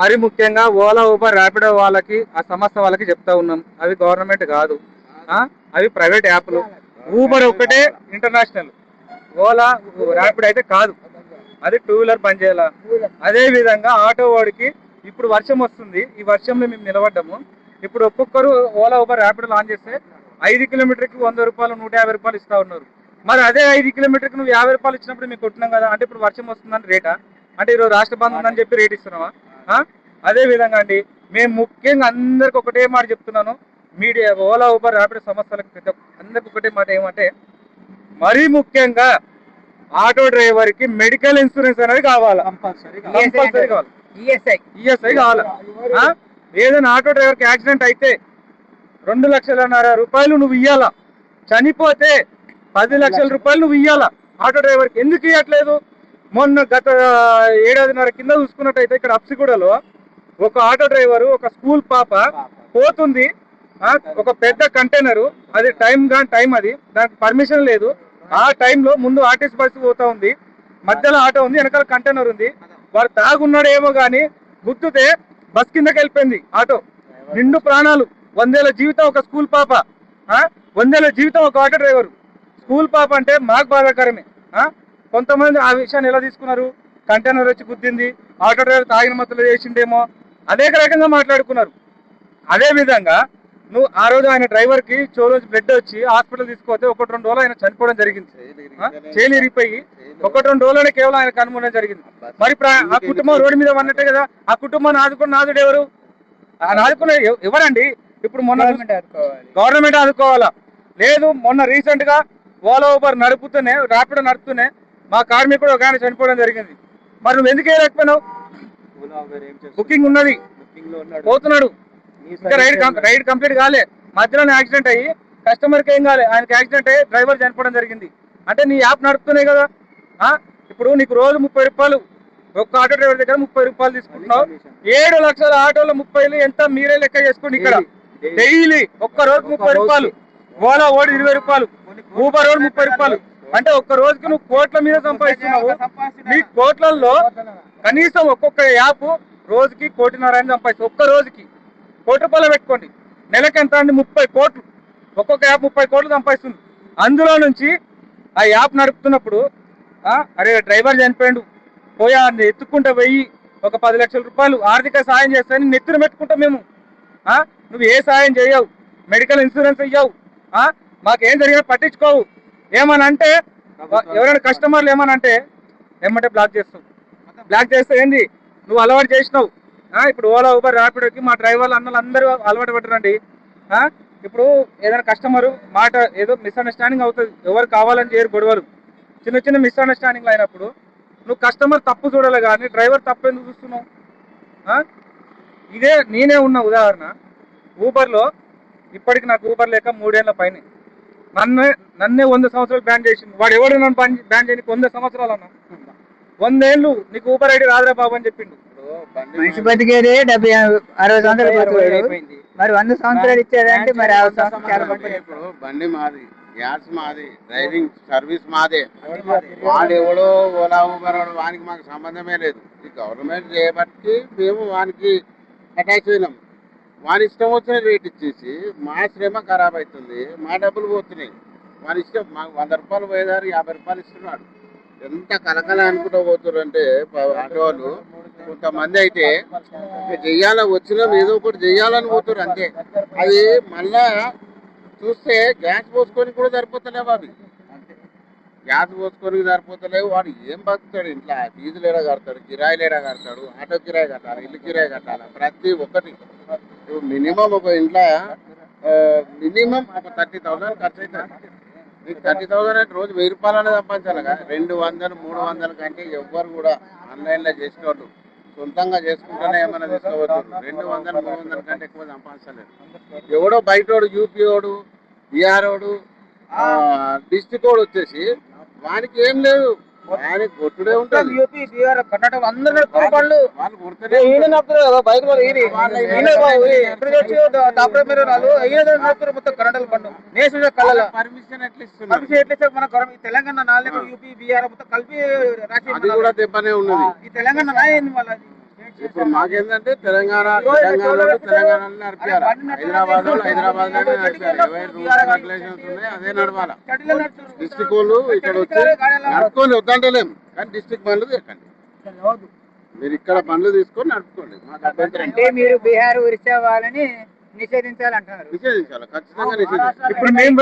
మరి ముఖ్యంగా ఓలా ఊబర్ ర్యాపిడో వాళ్ళకి ఆ సంస్థ వాళ్ళకి చెప్తా ఉన్నాం, అవి గవర్నమెంట్ కాదు, అవి ప్రైవేట్ యాప్లు. ఊబర్ ఒక్కటే ఇంటర్నేషనల్, ఓలా ర్యాపిడో అయితే కాదు, అది టూ వీలర్ బంద్ చేయాల. అదే విధంగా ఆటో వాడికి ఇప్పుడు వర్షం వస్తుంది, ఈ వర్షంలో మేము నిలబడ్డాము. ఇప్పుడు ఒక్కొక్కరు ఓలా ఊబర్ ర్యాపిడో లాంచ్ చేస్తే 5 కిలోమీటర్కి 100 రూపాయలు 150 రూపాయలు ఇస్తా ఉన్నారు. మరి అదే 5 కిలోమీటర్కి నువ్వు 50 రూపాయలు ఇచ్చినప్పుడు మీకు కొట్టినాం కదా, అంటే ఇప్పుడు వర్షం వస్తుందని రేటా? అంటే ఈరోజు రాష్ట్ర బంద్ ఉందని చెప్పి రేట్ ఇస్తున్నావా? అదే విధంగా అండి, మేము ముఖ్యంగా అందరికి ఒకటే మాట చెప్తున్నాను, మీడియా ఓలా ఊబర్ ర్యాపిడో సంస్థలకు అందరికి ఒకటే మాట ఏమంటే, మరీ ముఖ్యంగా ఆటో డ్రైవర్ కి మెడికల్ ఇన్సూరెన్స్ అనేది కావాలి, కంపల్సరీ కావాలి, ఈఎస్ఐ కావాలి. ఏదైనా ఆటో డ్రైవర్ కి యాక్సిడెంట్ అయితే 2,50,000 రూపాయలు నువ్వు ఇయ్యాలా, చనిపోతే 10 లక్షల రూపాయలు నువ్వు ఇయ్యాలా. ఆటో డ్రైవర్కి ఎందుకు ఇవ్వట్లేదు? మొన్న గత ఏడాదిన్నర కింద చూసుకున్నట్టయితే ఇక్కడ అప్సిగూడలో ఒక ఆటో డ్రైవరు ఒక స్కూల్ పాప పోతుంది, ఒక పెద్ద కంటైనరు, అది టైం అది దానికి పర్మిషన్ లేదు. ఆ టైంలో ముందు ఆర్టీసీ బస్సు పోతా ఉంది, మధ్యలో ఆటో ఉంది, వెనకాల కంటైనర్ ఉంది. వాడు తాగున్నాడేమో కానీ గుర్తుతే బస్ కిందకి వెళ్ళిపోయింది ఆటో. నిండు ప్రాణాలు, 100,000 జీవితం ఒక స్కూల్ పాప, 100,000 జీవితం ఒక ఆటో డ్రైవరు. స్కూల్ పాప అంటే మాకు బాధాకరమే. కొంతమంది ఆ విషయాన్ని ఎలా తీసుకున్నారు, కంటైనర్ వచ్చి గుద్దింది, ఆటో డ్రైవర్ తాగిన మత్తులో చేసిండేమో, అనేక రకంగా మాట్లాడుకున్నారు. అదే విధంగా నువ్వు ఆ రోజు ఆయన డ్రైవర్ కి రోజు బ్లడ్ వచ్చి హాస్పిటల్ తీసుకుపోతే 1-2 రోజులు ఆయన చనిపోవడం జరిగింది, చేలు ఇరిగిపోయి 1-2 రోజులనే కేవలం ఆయన కనుమూడడం జరిగింది. మరి ఆ కుటుంబం రోడ్డు మీద ఉన్నట్టే కదా, ఆ కుటుంబాన్ని ఆదుకున్న నాదుడు ఎవరు? ఆదుకున్న ఎవరండి? ఇప్పుడు మొన్న గవర్నమెంట్ ఆదుకోవాలా? లేదు, మొన్న రీసెంట్ గా ఓలా ఊబర్ నడుపుతూనే ర్యాపిడో నడుపుతూనే మా కార్మికుడు ఒక ఆయన చనిపోవడం జరిగింది. మరి నువ్వు ఎందుకు వేయలేకపోయినావు? బుకింగ్ ఉన్నది, పోతున్నాడు, ఇంకా రైడ్ కంప్లీట్ కాలే, మధ్యలోనే యాక్సిడెంట్ అయ్యి కస్టమర్కి ఏం కాలే, ఆయనకి యాక్సిడెంట్ అయ్యి డ్రైవర్ చనిపోవడం జరిగింది. అంటే నీ యాప్ నడుపుతున్నాయి కదా. ఇప్పుడు నీకు రోజు 30 రూపాయలు, ఒక్క ఆటో డ్రైవర్ దగ్గర 30 రూపాయలు తీసుకుంటున్నావు, 7 లక్షల ఆటోలు 30 ఎంత మీరే లెక్క చేసుకోండి. ఇక్కడ డైలీ ఒక్క రోజు 30 రూపాయలు, ఓలా ఓడి 20 రూపాయలు, ఊబర్ ఓడి 30 రూపాయలు, అంటే ఒక్క రోజుకి నువ్వు కోట్ల మీద సంపాదిస్తున్నావు. నీ కోట్లలో కనీసం ఒక్కొక్క యాప్ రోజుకి 1.5 కోటి సంపాదిస్తావు. ఒక్క రోజుకి 1 కోటి రూపాయలు పెట్టుకోండి, నెలకి ఎంత అండి? 30 కోట్లు. ఒక్కొక్క యాప్ 30 కోట్లు సంపాదిస్తుంది. అందులో నుంచి ఆ యాప్ నడుపుతున్నప్పుడు అరే డ్రైవర్ చనిపోయాడు, పోయా ఎత్తుకుంటా పోయి ఒక 10 లక్షల రూపాయలు ఆర్థిక సాయం చేస్తాను నెత్తిన పెట్టుకుంటాం మేము. నువ్వు ఏ సాయం చేయవు, మెడికల్ ఇన్సూరెన్స్ ఇయ్యవు, మాకేం జరిగినా పట్టించుకోవు. ఏమని అంటే ఎవరైనా కస్టమర్లు ఏమని అంటే ఏమంటే బ్లాక్ చేస్తావు. బ్లాక్ చేస్తే ఏంది, నువ్వు అలవాటు చేసినావు. ఇప్పుడు ఓలా ఊబర్ ర్యాపిడోకి మా డ్రైవర్లు అన్నలు అందరూ అలవాటు పట్టరండి. ఇప్పుడు ఏదైనా కస్టమరు మాట ఏదో మిస్అండర్స్టాండింగ్ అవుతుంది, ఎవరు కావాలని చేయరు గొడవలు, చిన్న చిన్న మిస్అండర్స్టాండింగ్లు అయినప్పుడు నువ్వు కస్టమర్ తప్పు చూడాలి కానీ డ్రైవర్ తప్పు ఎందుకు చూస్తున్నావు? ఇదే నేనే ఉన్న ఉదాహరణ. ఊబర్లో ఇప్పటికి నాకు ఊబర్ లేక 3 ఏళ్ల పైన, నన్నే 100 సంవత్సరాలు బ్యాన్ చేసింది. వాడు ఎవడు నన్ను బ్యాన్ చేయడానికి 100 సంవత్సరాలు అన్నా, 100 ఏళ్ళు నీకు ఊబర్ ఐడి రాదురా బాబు అని చెప్పిండు. మనిషి బతికేది 70-60 సంవత్సరాలు, మరి 100 సంవత్సరాలు ఇచ్చేదంటే మరి బండి మాది, గ్యాస్ మాది, డ్రైవింగ్ సర్వీస్ మాదే. వాడు ఎవడో ఓలా ఊబర్ వానికి మాకు సంబంధమే లేదు. ఈ గవర్నమెంట్ చేయబట్టి మేము వానికి అటాచ్ అయినాం. వాని ఇష్టం వచ్చిన రేట్ ఇచ్చేసి మా శ్రమ ఖరాబ్ అవుతుంది, మా డబ్బులు పోతున్నాయి. వాని ఇష్టం, మాకు 100 రూపాయలు పోయేదారు 50 రూపాయలు ఇస్తున్నాడు. ఎంత కలకల అనుకుంటూ పోతున్నారు అంటే ఆటో వాళ్ళు. కొంతమంది అయితే చెయ్యాల వచ్చినాం ఏదో ఒకటి చెయ్యాలని పోతున్నారు అంతే. అది మళ్ళా చూస్తే గ్యాస్ పోసుకొని కూడా సరిపోతలేవు అవి, గ్యాస్ పోసుకొని సరిపోతలేవు. వాడు ఏం బతుకుతాడు ఇంట్లో? ఫీజులు ఎడా కడతాడు, కిరాయిలు ఎడా కడతాడు, ఆటో కిరాయి కట్టాలి, ఇల్లు కిరాయి కట్టాలి, ప్రతి ఒక్కటి. మినిమం ఒక ఇంట్లో మినిమం ఒక 30,000 ఖర్చు అవుతుంది. మీకు 30,000 అంటే రోజు 1000 రూపాయలు సంపాదించాలి. 200, 300 కంటే ఎవ్వరు కూడా ఆన్లైన్లో చేసేవాళ్ళు సొంతంగా చేసుకుంటూనే ఏమైనా తీసుకోవచ్చు. 200, 300 కంటే ఎక్కువ సంపాదించలేదు. ఎవడో బయటోడు, యూపీ వాడు, బీహార్ వాడు, డిస్ట్రిక్ట్ వాడు వచ్చేసి వానికి ఏం లేదు, వానికి కొట్టుడే ఉంటుంది. యూపీ, బీహార్, కర్ణాటక అందరూ నడుపుతారు. పర్మిషన్ ఎట్లా ఇస్తున్నారు? తెలంగాణ నాలుగు యూపీ, బీహార్ మొత్తం కలిపి అది కూడా దెబ్బనే ఉన్నది. ఈ తెలంగాణ ఇప్పుడు మాకేంటంటే తెలంగాణలో నడిపారు, హైదరాబాద్ లోనే నడిపారు. ఎవరి రూల్స్ రెగ్యులేషన్స్ ఉన్నాయి అదే నడవాలా. డిస్టిక్ వాళ్ళు ఇక్కడ వచ్చి నడుపుకొని వద్దంటలేము, కానీ డిస్టిక్ బండ్లు ఎక్కండి, మీరు ఇక్కడ బండ్లు తీసుకొని నడుపుకోండి. మాకు అభ్యంతరం అంటే మీరు బీహార్ ఒరిస్సా వాళ్ళని నిషేధించాలంటున్నారు. నిషేధించాలి, ఖచ్చితంగా నిషేధించాలి. ఇప్పుడు మేము